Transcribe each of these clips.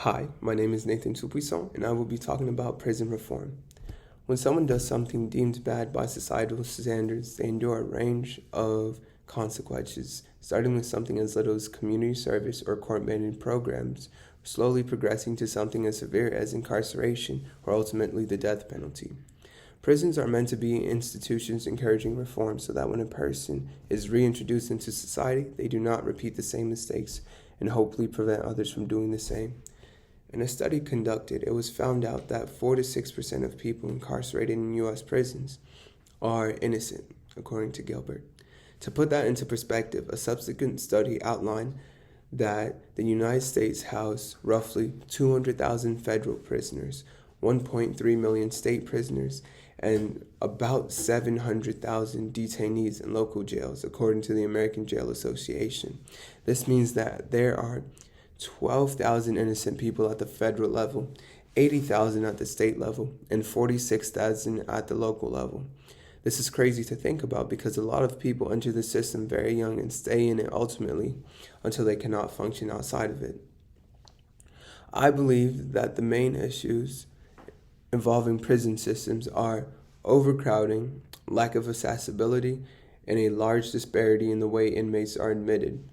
Hi, my name is Nathan Tout-Puissant, and I will be talking about prison reform. When someone does something deemed bad by societal standards, they endure a range of consequences, starting with something as little as community service or court-mandated programs, slowly progressing to something as severe as incarceration or ultimately the death penalty. Prisons are meant to be institutions encouraging reform so that when a person is reintroduced into society, they do not repeat the same mistakes and hopefully prevent others from doing the same. In a study conducted, it was found out that 4 to 6% of people incarcerated in U.S. prisons are innocent, according to Gilbert. To put that into perspective, a subsequent study outlined that the United States housed roughly 200,000 federal prisoners, 1.3 million state prisoners, and about 700,000 detainees in local jails, according to the American Jail Association. This means that there are 12,000 innocent people at the federal level, 80,000 at the state level, and 46,000 at the local level. This is crazy to think about because a lot of people enter the system very young and stay in it ultimately until they cannot function outside of it. I believe that the main issues involving prison systems are overcrowding, lack of accessibility, and a large disparity in the way inmates are admitted.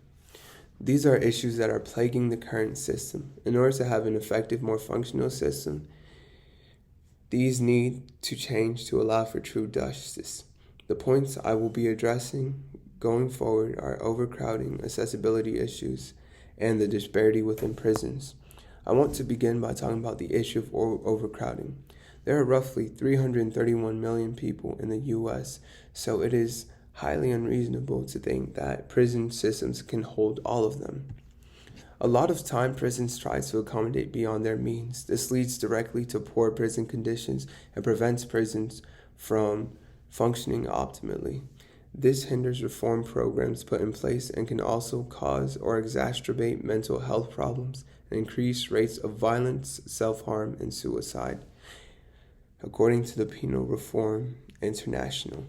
These are issues that are plaguing the current system. In order to have an effective, more functional system, these need to change to allow for true justice. The points I will be addressing going forward are overcrowding, accessibility issues, and the disparity within prisons. I want to begin by talking about the issue of overcrowding. There are roughly 331 million people in the U.S., so it is highly unreasonable to think that prison systems can hold all of them. A lot of time, prisons try to accommodate beyond their means. This leads directly to poor prison conditions and prevents prisons from functioning optimally. This hinders reform programs put in place and can also cause or exacerbate mental health problems and increase rates of violence, self-harm, and suicide, according to the Penal Reform International.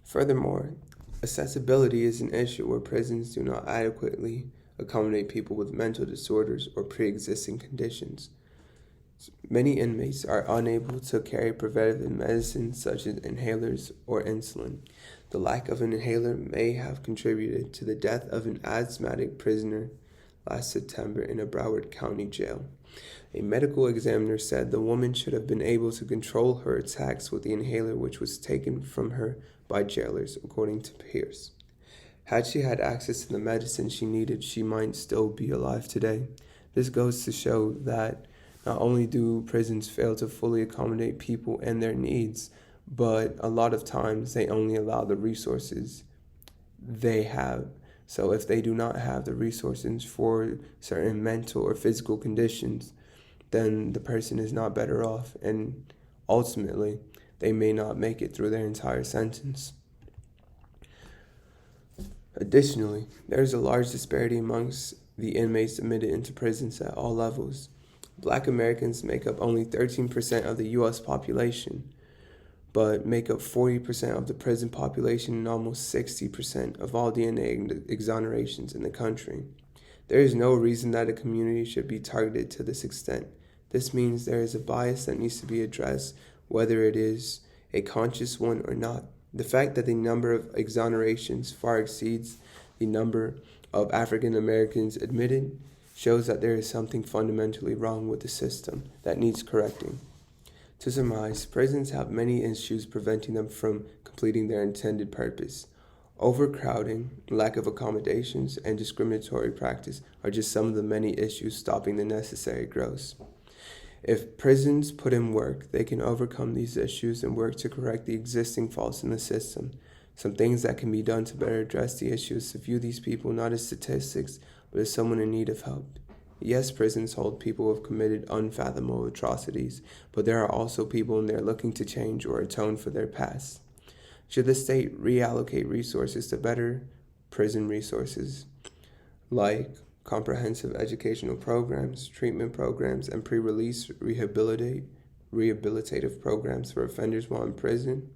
Furthermore, accessibility is an issue where prisons do not adequately accommodate people with mental disorders or pre-existing conditions. Many inmates are unable to carry preventative medicines such as inhalers or insulin. The lack of an inhaler may have contributed to the death of an asthmatic prisoner last September in a Broward County jail. A medical examiner said the woman should have been able to control her attacks with the inhaler which was taken from her by jailers, according to Pierce. Had she had access to the medicine she needed, she might still be alive today. This goes to show that not only do prisons fail to fully accommodate people and their needs, but a lot of times they only allow the resources they have. So if they do not have the resources for certain mental or physical conditions, then the person is not better off, and ultimately, they may not make it through their entire sentence. Additionally, there is a large disparity amongst the inmates admitted into prisons at all levels. Black Americans make up only 13% of the U.S. population, but make up 40% of the prison population and almost 60% of all DNA exonerations in the country. There is no reason that a community should be targeted to this extent. This means there is a bias that needs to be addressed, whether it is a conscious one or not. The fact that the number of exonerations far exceeds the number of African Americans admitted shows that there is something fundamentally wrong with the system that needs correcting. To surmise, prisons have many issues preventing them from completing their intended purpose. Overcrowding, lack of accommodations, and discriminatory practice are just some of the many issues stopping the necessary growth. If prisons put in work, they can overcome these issues and work to correct the existing faults in the system. Some things that can be done to better address the issues to view these people not as statistics, but as someone in need of help. Yes, prisons hold people who have committed unfathomable atrocities, but there are also people in there looking to change or atone for their past. Should the state reallocate resources to better prison resources, like comprehensive educational programs, treatment programs, and pre-release rehabilitative programs for offenders while in prison?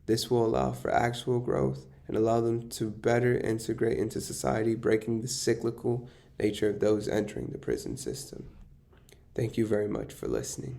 This will allow for actual growth and allow them to better integrate into society, breaking the cyclical nature of those entering the prison system. Thank you very much for listening.